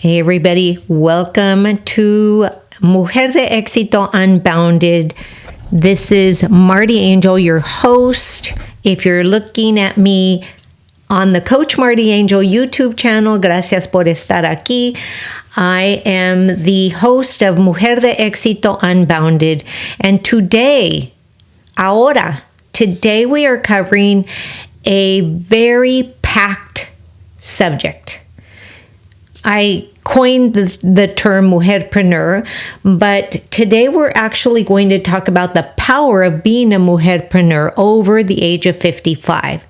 Hey everybody, welcome to Mujer de Éxito Unbounded. This is Marti Angel, your host. If you're looking at me on the Coach Marti Angel YouTube channel, gracias por estar aquí. I am the host of Mujer de Éxito Unbounded. And today we are covering a very packed subject. I coined the term mujerpreneur, but today we're actually going to talk about the power of being a mujerpreneur over the age of 55.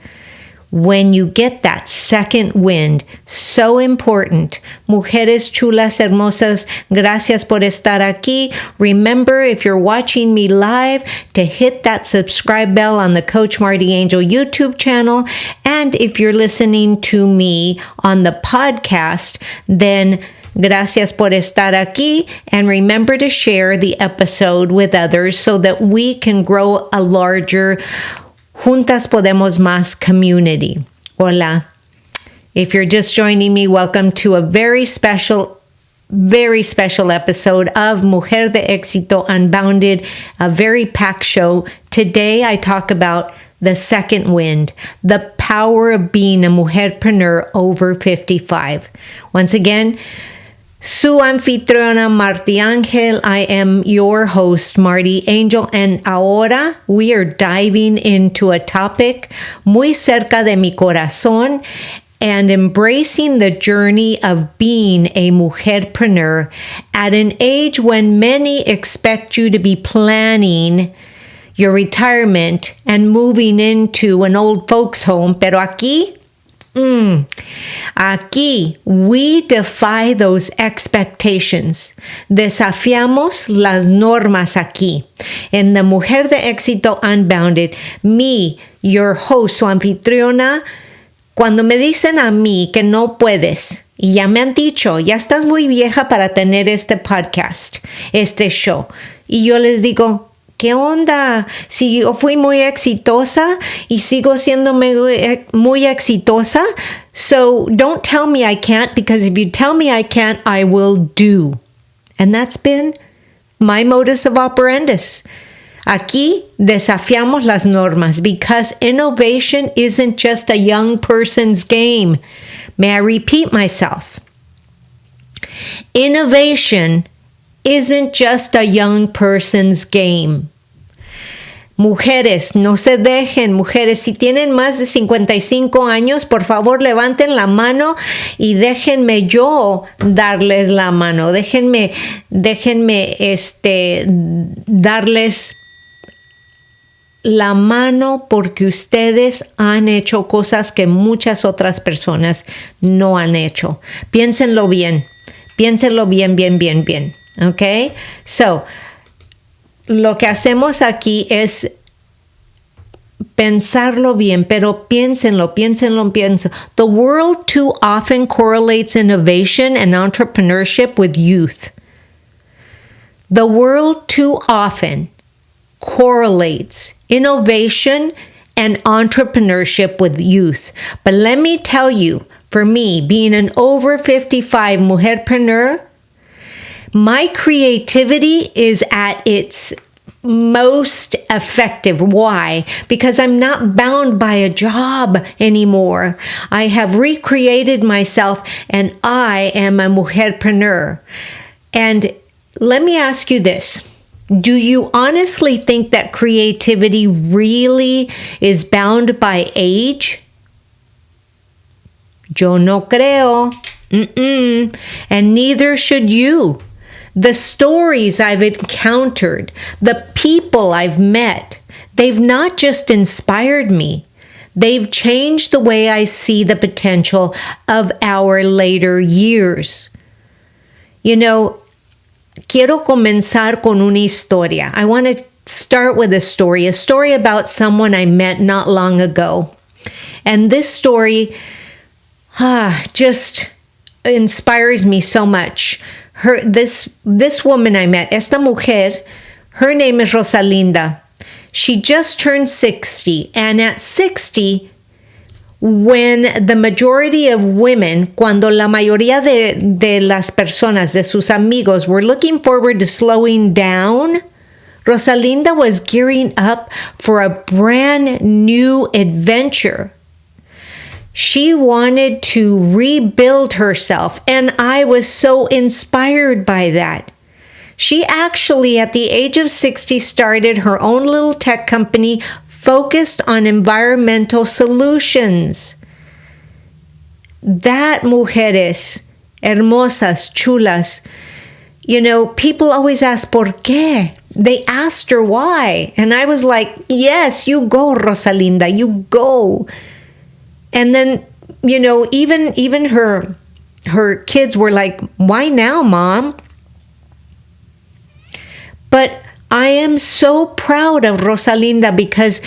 When you get that second wind, so important. Mujeres chulas, hermosas, gracias por estar aquí. Remember, if you're watching me live, to hit that subscribe bell on the Coach Marti Angel YouTube channel. And if you're listening to me on the podcast, then gracias por estar aquí. And remember to share the episode with others so that we can grow a larger Juntas Podemos Más community. Hola. If you're just joining me, welcome to a very special episode of Mujer de Éxito Unbounded, a very packed show. Today I talk about the second wind, the power of being a mujerpreneur over 55. Once again, su anfitriona Marti Angel. I am your host, Marti Angel, and ahora we are diving into a topic muy cerca de mi corazón and embracing the journey of being a mujerpreneur at an age when many expect you to be planning your retirement and moving into an old folks home. Pero aquí we defy those expectations. Desafiamos las normas aquí. En the Mujer de Éxito Unbounded, me, your host, su anfitriona, cuando me dicen a mí que no puedes, y ya me han dicho, ya estás muy vieja para tener este podcast, este show, y yo les digo, ¿qué onda? Si yo fui muy exitosa y sigo siendo muy exitosa, so don't tell me I can't, because if you tell me I can't, I will do. And that's been my modus of operandus. Aquí desafiamos las normas because innovation isn't just a young person's game. May I repeat myself? Innovation isn't just a young person's game. Mujeres, no se dejen. Mujeres, si tienen más de 55 años, por favor levanten la mano y déjenme yo darles la mano. Déjenme darles la mano porque ustedes han hecho cosas que muchas otras personas no han hecho. Piénsenlo bien. Piénsenlo bien. Okay? So, lo que hacemos aquí es pensarlo bien, pero piénsenlo. The world too often correlates innovation and entrepreneurship with youth. The world too often correlates innovation and entrepreneurship with youth. But let me tell you, for me, being an over 55 mujerpreneur, my creativity is at its most effective. Why? Because I'm not bound by a job anymore. I have recreated myself and I am a mujerpreneur. And let me ask you this. Do you honestly think that creativity really is bound by age? Yo no creo. And neither should you. The stories I've encountered, the people I've met, they've not just inspired me. They've changed the way I see the potential of our later years. You know, quiero comenzar con una historia. I want to start with a story about someone I met not long ago. And this story just inspires me so much. This woman I met, esta mujer, her name is Rosalinda. She just turned 60, and at 60, when the majority of women, cuando la mayoría de las personas, de sus amigos, were looking forward to slowing down, Rosalinda was gearing up for a brand new adventure. She wanted to rebuild herself, and I was so inspired by that. She actually, at the age of 60, started her own little tech company focused on environmental solutions. That, mujeres hermosas, chulas, you know, people always ask, ¿por qué? They asked her why. And I was like, yes, you go, Rosalinda, you go. And then, you know, even her kids were like, why now, Mom? But I am so proud of Rosalinda because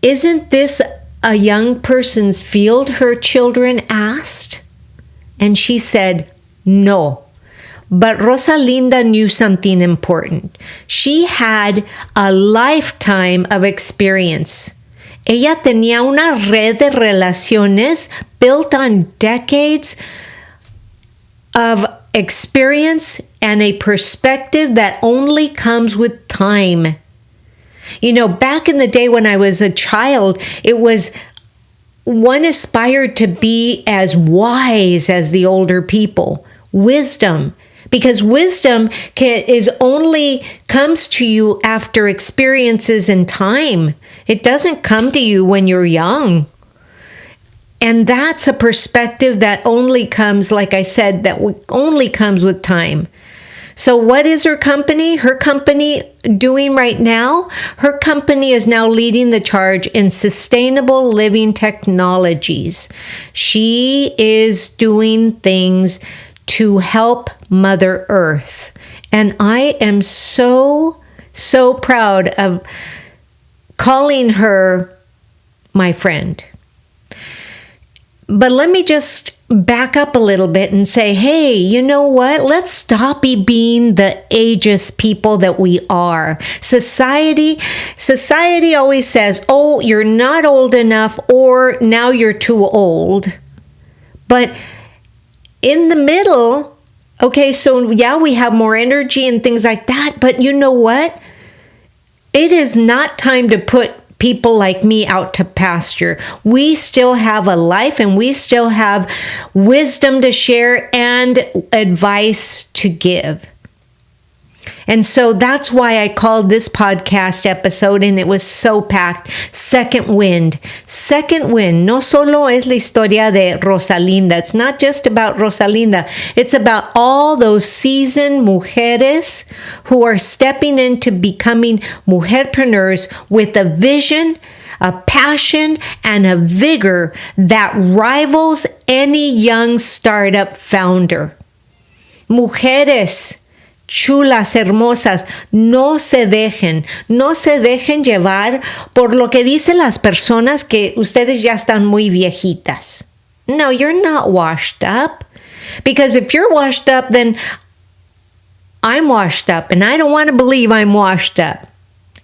isn't this a young person's field, her children asked? And she said, no. But Rosalinda knew something important. She had a lifetime of experience. Ella tenía una red de relaciones built on decades of experience and a perspective that only comes with time. You know, back in the day when I was a child, it was one aspired to be as wise as the older people. Wisdom. Because wisdom only comes to you after experiences and time. It doesn't come to you when you're young. And that's a perspective that only comes, like I said, that only comes with time. So what is her company? Her company doing right now? Her company is now leading the charge in sustainable living technologies. She is doing things to help Mother Earth. And I am so, so proud of calling her my friend. But let me just back up a little bit and say, hey, you know what? Let's stop being the ageist people that we are. Society always says, oh, you're not old enough, or now you're too old. But in the middle, okay, so yeah, we have more energy and things like that, but you know what? It is not time to put people like me out to pasture. We still have a life and we still have wisdom to share and advice to give. And so that's why I called this podcast episode, and it was so packed, Second Wind. Second Wind no solo es la historia de Rosalinda. It's not just about Rosalinda. It's about all those seasoned mujeres who are stepping into becoming mujerpreneurs with a vision, a passion, and a vigor that rivals any young startup founder. Mujeres chulas, hermosas, no se dejen llevar por lo que dicen las personas que ustedes ya están muy viejitas. No, you're not washed up. Because if you're washed up, then I'm washed up, and I don't want to believe I'm washed up.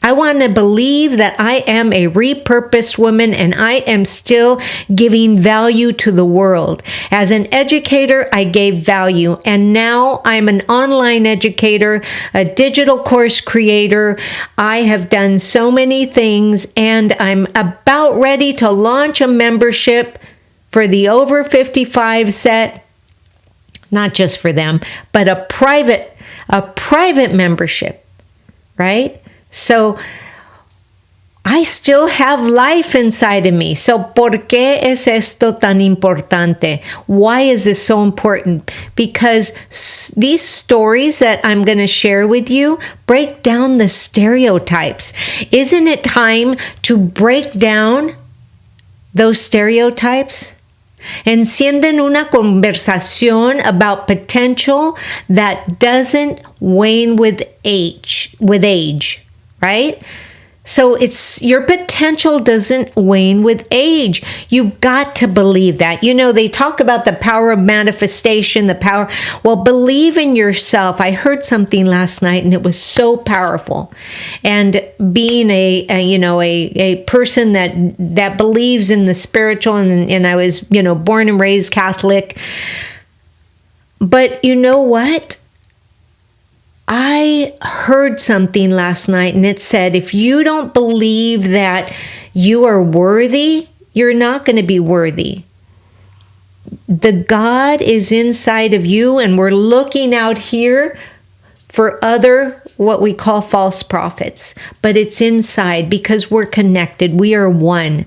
I want to believe that I am a repurposed woman and I am still giving value to the world. As an educator, I gave value, and now I'm an online educator, a digital course creator. I have done so many things, and I'm about ready to launch a membership for the over 55 set. Not just for them, but a private membership, right? So I still have life inside of me. So ¿por qué es esto tan importante? Why is this so important? Because these stories that I'm going to share with you break down the stereotypes. Isn't it time to break down those stereotypes? Encienden una conversación about potential that doesn't wane with age, right? So it's your potential doesn't wane with age. You've got to believe that. You know, they talk about the power of manifestation, the power. Well, believe in yourself. I heard something last night and it was so powerful. And being a person that believes in the spiritual, and I was, born and raised Catholic. But you know what? I heard something last night and it said, if you don't believe that you are worthy, you're not going to be worthy. The God is inside of you, and we're looking out here for other, what we call false prophets, but it's inside because we're connected. We are one.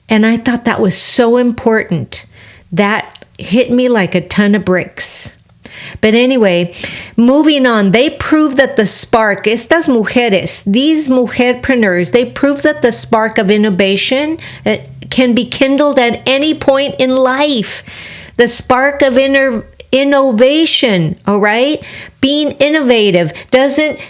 And I thought that was so important. That hit me like a ton of bricks. But anyway, moving on, they prove that the spark, estas mujeres, these mujerpreneurs, they prove that the spark of innovation can be kindled at any point in life. The spark of innovation, all right? Being innovative doesn't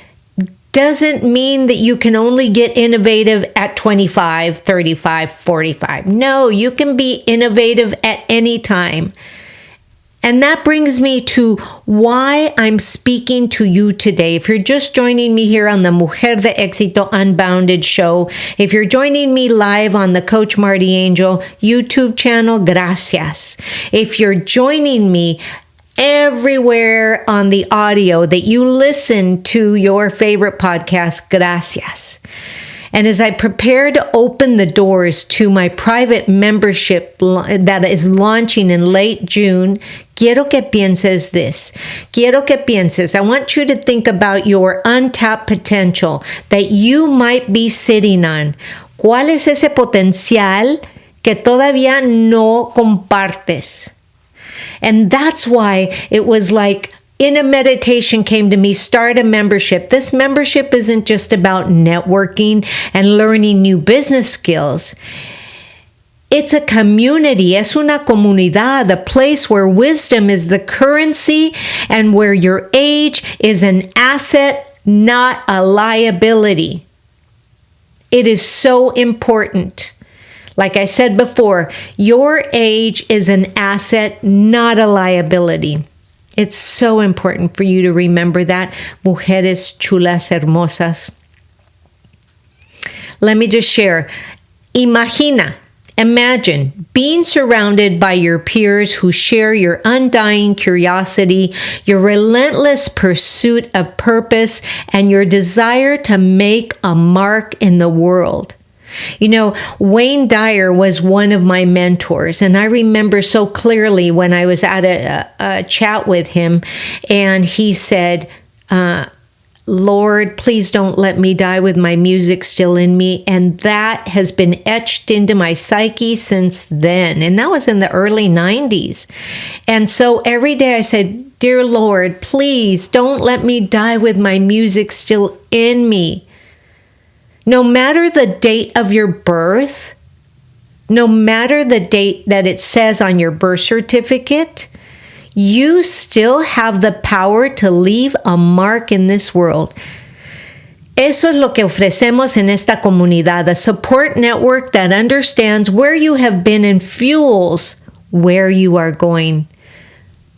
mean that you can only get innovative at 25, 35, 45. No, you can be innovative at any time. And that brings me to why I'm speaking to you today. If you're just joining me here on the Mujer de Éxito Unbounded show, if you're joining me live on the Coach Marti Angel YouTube channel, gracias. If you're joining me everywhere on the audio that you listen to your favorite podcast, gracias. And as I prepare to open the doors to my private membership that is launching in late June, quiero que pienses this. Quiero que pienses. I want you to think about your untapped potential that you might be sitting on. ¿Cuál es ese potencial que todavía no compartes? And that's why it was like, in a meditation came to me, start a membership. This membership isn't just about networking and learning new business skills. It's a community, es una comunidad, a place where wisdom is the currency and where your age is an asset, not a liability. It is so important. Like I said before, your age is an asset, not a liability. It's so important for you to remember that, mujeres chulas hermosas. Let me just share. Imagine being surrounded by your peers who share your undying curiosity, your relentless pursuit of purpose, and your desire to make a mark in the world. You know, Wayne Dyer was one of my mentors, and I remember so clearly when I was at a chat with him, and he said, Lord, please don't let me die with my music still in me. And that has been etched into my psyche since then. And that was in the early 90s. And so every day I said, dear Lord, please don't let me die with my music still in me. No matter the date of your birth, no matter the date that it says on your birth certificate, you still have the power to leave a mark in this world. Eso es lo que ofrecemos en esta comunidad, a support network that understands where you have been and fuels where you are going.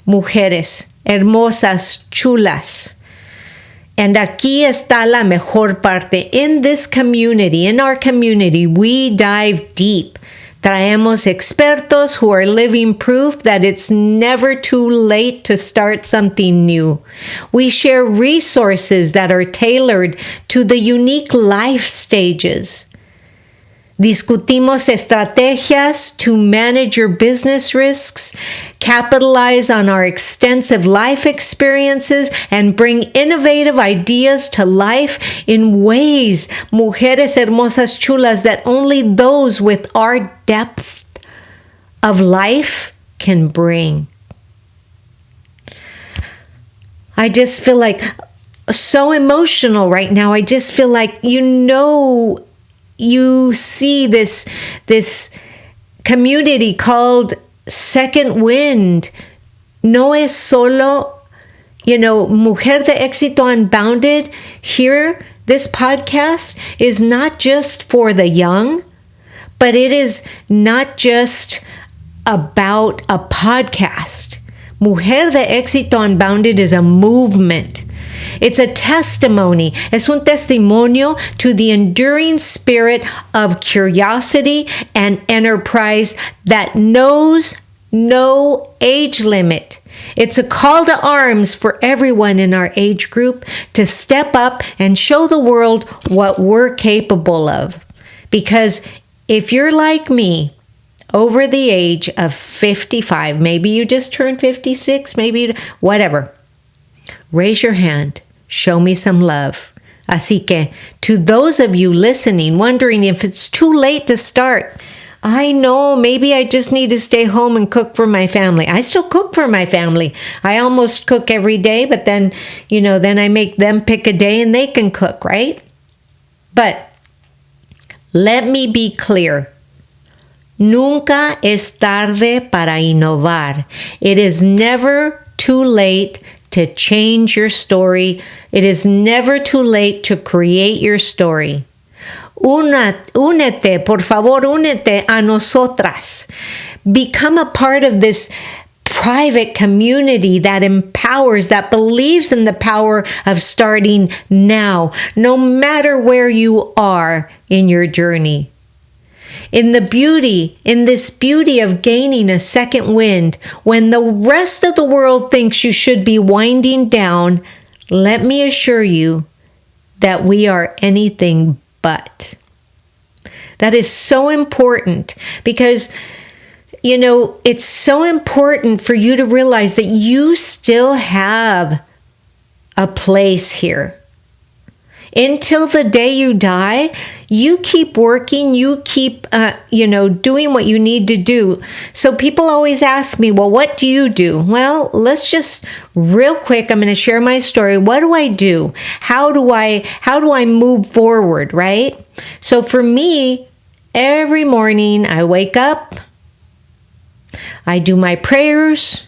Mujeres, hermosas, chulas. And aquí está la mejor parte. In this community, in our community, we dive deep. Traemos expertos who are living proof that it's never too late to start something new. We share resources that are tailored to the unique life stages. Discutimos estrategias to manage your business risks, capitalize on our extensive life experiences, and bring innovative ideas to life in ways, mujeres hermosas chulas, that only those with our depth of life can bring. I just feel like so emotional right now. I just feel like, you see this community called Second Wind. No es solo, Mujer de Éxito Unbounded. Here, this podcast is not just for the young, but it is not just about a podcast. Mujer de Éxito Unbounded is a movement. It's a testimony. Es un testimonio to the enduring spirit of curiosity and enterprise that knows no age limit. It's a call to arms for everyone in our age group to step up and show the world what we're capable of. Because if you're like me, over the age of 55, maybe you just turned 56, maybe whatever, raise your hand. Show me some love. Así que, to those of you listening, wondering if it's too late to start, I know, maybe I just need to stay home and cook for my family. I still cook for my family. I almost cook every day, but then, then I make them pick a day and they can cook, right? But let me be clear. Nunca es tarde para innovar. It is never too late to change your story. It is never too late to create your story. Únete, por favor, únete a nosotras. Become a part of this private community that empowers, that believes in the power of starting now, no matter where you are in your journey. In this beauty of gaining a second wind, when the rest of the world thinks you should be winding down, let me assure you that we are anything but. That is so important because, it's so important for you to realize that you still have a place here. Until the day you die, you keep working, you keep, doing what you need to do. So people always ask me, well, what do you do? Well, let's just real quick, I'm going to share my story. What do I do? How do I move forward, right? So for me, every morning I wake up, I do my prayers,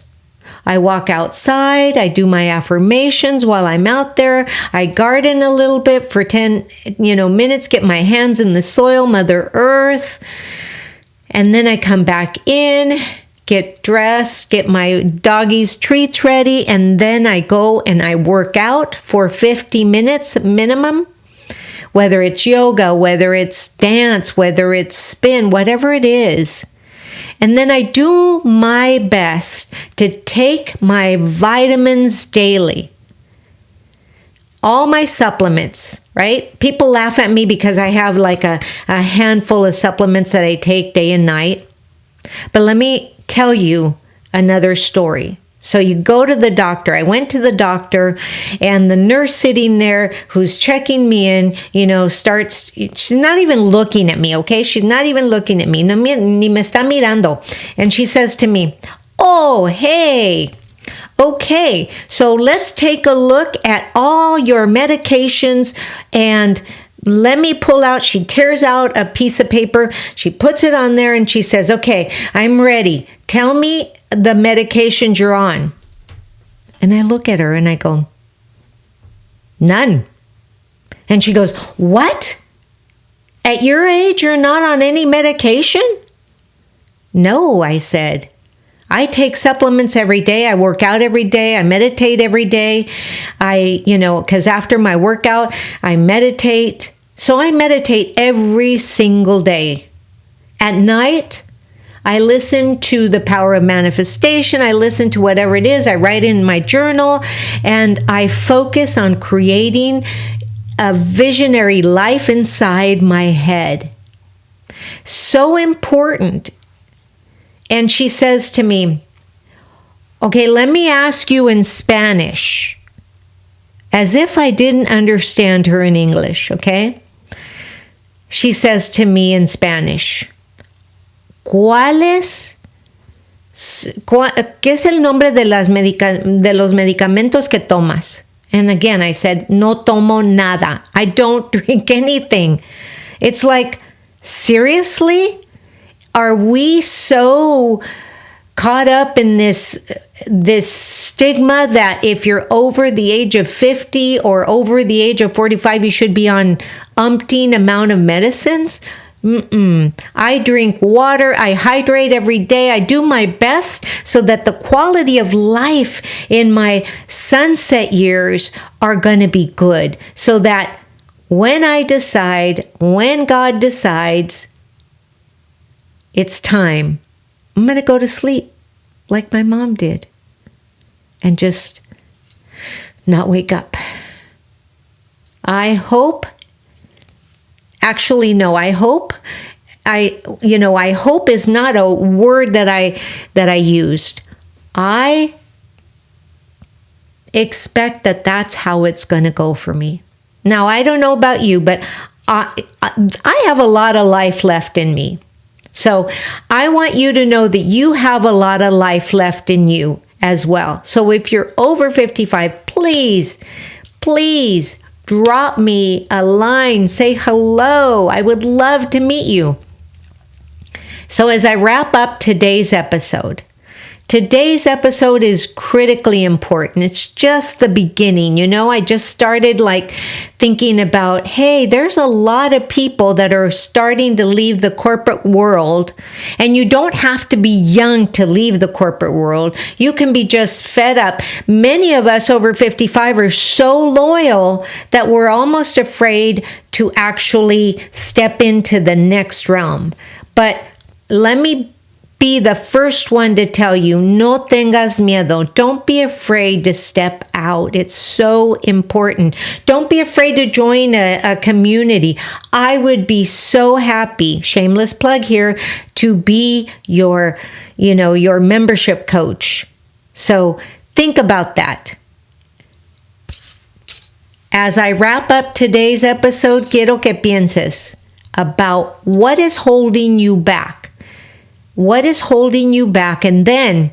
I walk outside, I do my affirmations while I'm out there. I garden a little bit for 10, minutes, get my hands in the soil, Mother Earth. And then I come back in, get dressed, get my doggies' treats ready, and then I go and I work out for 50 minutes minimum. Whether it's yoga, whether it's dance, whether it's spin, whatever it is. And then I do my best to take my vitamins daily. All my supplements, right? People laugh at me because I have like a handful of supplements that I take day and night. But let me tell you another story. So you go to the doctor. I went to the doctor, and the nurse sitting there who's checking me in, she's not even looking at me, okay? She's not even looking at me. Ni me está mirando. And she says to me, oh, hey, okay, so let's take a look at all your medications and let me pull out. She tears out a piece of paper. She puts it on there and she says, okay, I'm ready. Tell me the medications you're on. And I look at her and I go, none. And she goes, what? At your age, you're not on any medication? No, I said. I take supplements every day. I work out every day. I meditate every day. Because after my workout, I meditate. So I meditate every single day. At night, I listen to the power of manifestation. I listen to whatever it is. I write in my journal and I focus on creating a visionary life inside my head. So important. And she says to me, okay, let me ask you in Spanish, as if I didn't understand her in English, okay? She says to me in Spanish, ¿qué es el nombre de los medicamentos que tomas? And again, I said, no tomo nada. I don't drink anything. It's like, seriously? Are we so caught up in this stigma that if you're over the age of 50 or over the age of 45, you should be on umpteen amount of medicines. I drink water, I hydrate every day, I do my best so that the quality of life in my sunset years are going to be good, so that when I decide, when God decides it's time, I'm going to go to sleep like my mom did and just not wake up. I hope is not a word that I used. I expect that that's how it's going to go for me. Now, I don't know about you, but I have a lot of life left in me. So I want you to know that you have a lot of life left in you as well. So if you're over 55, please drop me a line, say hello. I would love to meet you. So as I wrap up today's episode is critically important. It's just the beginning. I just started thinking about, hey, there's a lot of people that are starting to leave the corporate world, and you don't have to be young to leave the corporate world. You can be just fed up. Many of us over 55 are so loyal that we're almost afraid to actually step into the next realm. But let me be the first one to tell you, no tengas miedo. Don't be afraid to step out. It's so important. Don't be afraid to join a community. I would be so happy, shameless plug here, to be your membership coach. So think about that. As I wrap up today's episode, quiero que pienses about what is holding you back. What is holding you back? And then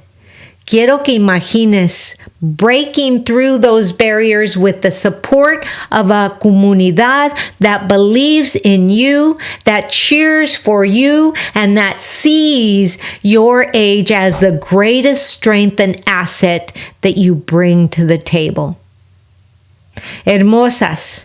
quiero que imagines breaking through those barriers with the support of a comunidad that believes in you, that cheers for you, and that sees your age as the greatest strength and asset that you bring to the table. Hermosas,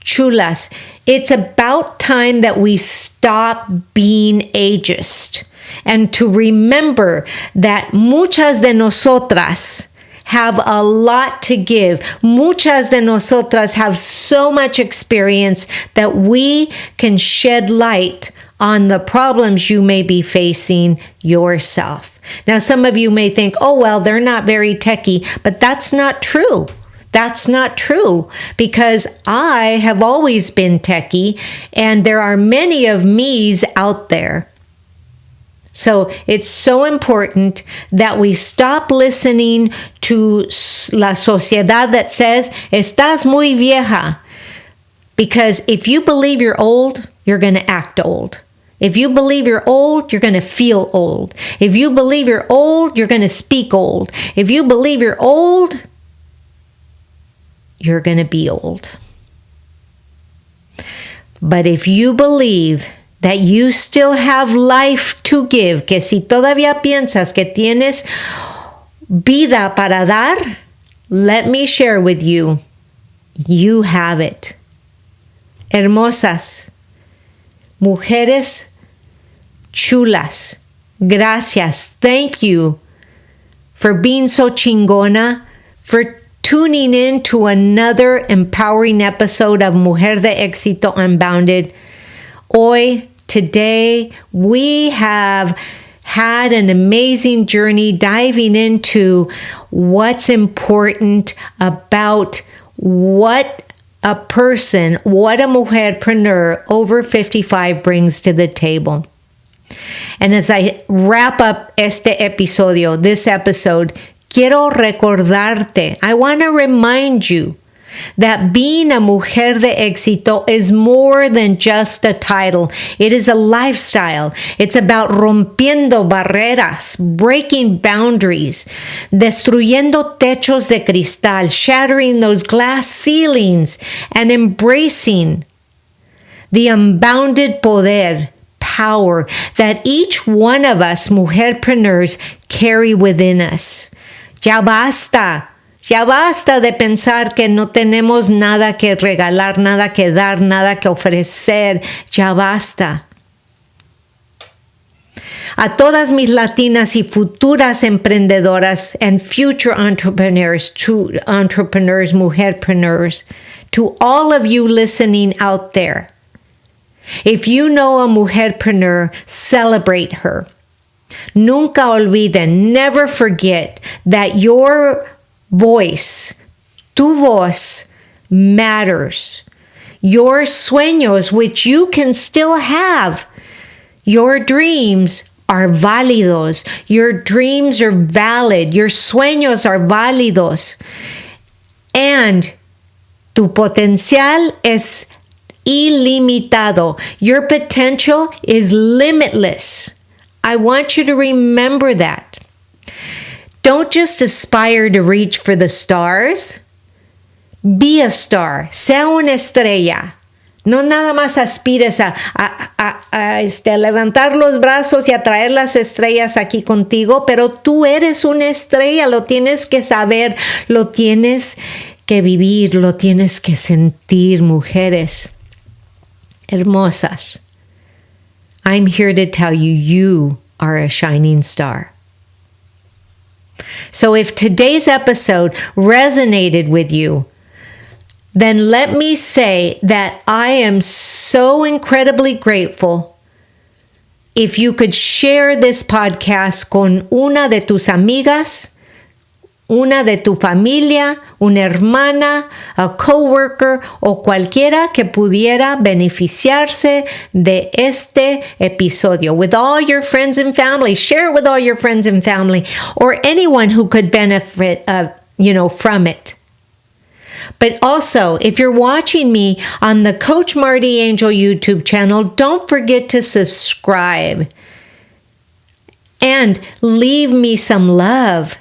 chulas, it's about time that we stop being ageist. And to remember that muchas de nosotras have a lot to give. Muchas de nosotras have so much experience that we can shed light on the problems you may be facing yourself. Now, some of you may think, oh, well, they're not very techie, but that's not true. That's not true, because I have always been techie, and there are many of me's out there. So it's so important that we stop listening to la sociedad that says, estás muy vieja. Because if you believe you're old, you're going to act old. If you believe you're old, you're going to feel old. If you believe you're old, you're going to speak old. If you believe you're old, you're going to be old. But if you believe that you still have life to give, que si todavía piensas que tienes vida para dar, let me share with you, you have it. Hermosas, mujeres chulas, gracias. Thank you for being so chingona, for tuning in to another empowering episode of Mujer de Éxito Unbounded. Today, we have had an amazing journey diving into what's important about what a mujerpreneur over 55 brings to the table. And as I wrap up this episode, quiero recordarte, I want to remind you that being a mujer de éxito is more than just a title. It is a lifestyle. It's about rompiendo barreras, breaking boundaries, destruyendo techos de cristal, shattering those glass ceilings, and embracing the unbounded poder, power that each one of us, mujerpreneurs, carry within us. Ya basta. Ya basta de pensar que no tenemos nada que regalar, nada que dar, nada que ofrecer. Ya basta. A todas mis latinas y futuras emprendedoras and future entrepreneurs, true entrepreneurs, mujerpreneurs, to all of you listening out there, if you know a mujerpreneur, celebrate her. Nunca olviden, never forget that your voice, tu voz, matters. Your sueños, which you can still have, your dreams are válidos. Your dreams are valid. Your sueños are válidos. And tu potencial es ilimitado. Your potential is limitless. I want you to remember that. Don't just aspire to reach for the stars. Be a star. Sea una estrella. No nada más aspires a levantar los brazos y a traer las estrellas aquí contigo, pero tú eres una estrella, lo tienes que saber, lo tienes que vivir, lo tienes que sentir, mujeres hermosas. I'm here to tell you, you are a shining star. So if today's episode resonated with you, then let me say that I am so incredibly grateful if you could share this podcast con una de tus amigas, una de tu familia, una hermana, a coworker o cualquiera que pudiera beneficiarse de este episodio. With all your friends and family, share it with all your friends and family, or anyone who could benefit, from it. But also, if you're watching me on the Coach Marti Angel YouTube channel, don't forget to subscribe and leave me some love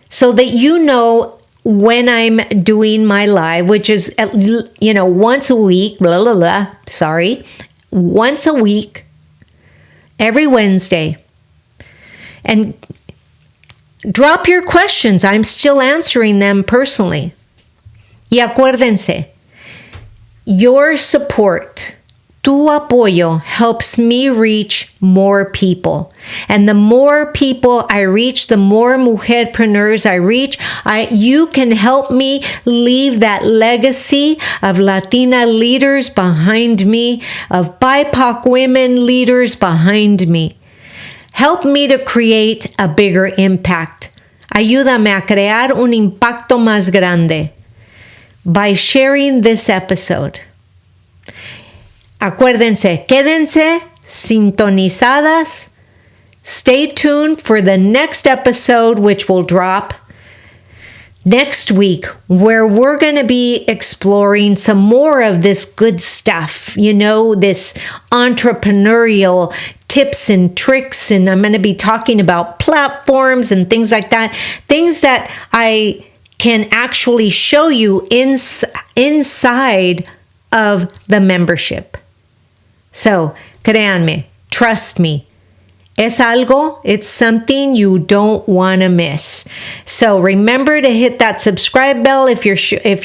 so that you know when I'm doing my live, which is, once a week, once a week, every Wednesday. And drop your questions. I'm still answering them personally. Y acuérdense, your support, tu apoyo helps me reach more people. And the more people I reach, the more mujerpreneurs I reach, you can help me leave that legacy of Latina leaders behind me, of BIPOC women leaders behind me. Help me to create a bigger impact. Ayúdame a crear un impacto más grande by sharing this episode. Acuérdense, quédense sintonizadas. Stay tuned for the next episode, which will drop next week, where we're going to be exploring some more of this good stuff, this entrepreneurial tips and tricks. And I'm going to be talking about platforms and things like that, things that I can actually show you inside of the membership. So, créanme, trust me. It's something you don't want to miss. So remember to hit that subscribe bell if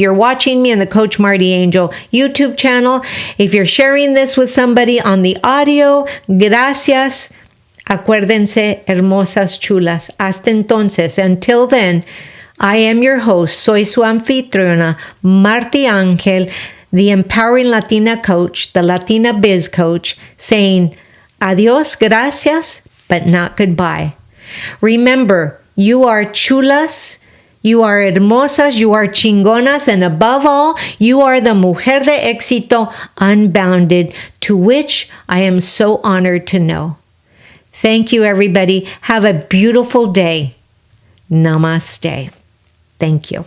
you're watching me on the Coach Marti Angel YouTube channel. If you're sharing this with somebody on the audio, gracias. Acuérdense, hermosas chulas. Hasta entonces, until then, I am your host. Soy su anfitriona, Marti Angel, the Empowering Latina Coach, the Latina Biz Coach, saying adios, gracias, but not goodbye. Remember, you are chulas, you are hermosas, you are chingonas, and above all, you are the mujer de éxito, unbounded, to which I am so honored to know. Thank you, everybody. Have a beautiful day. Namaste. Thank you.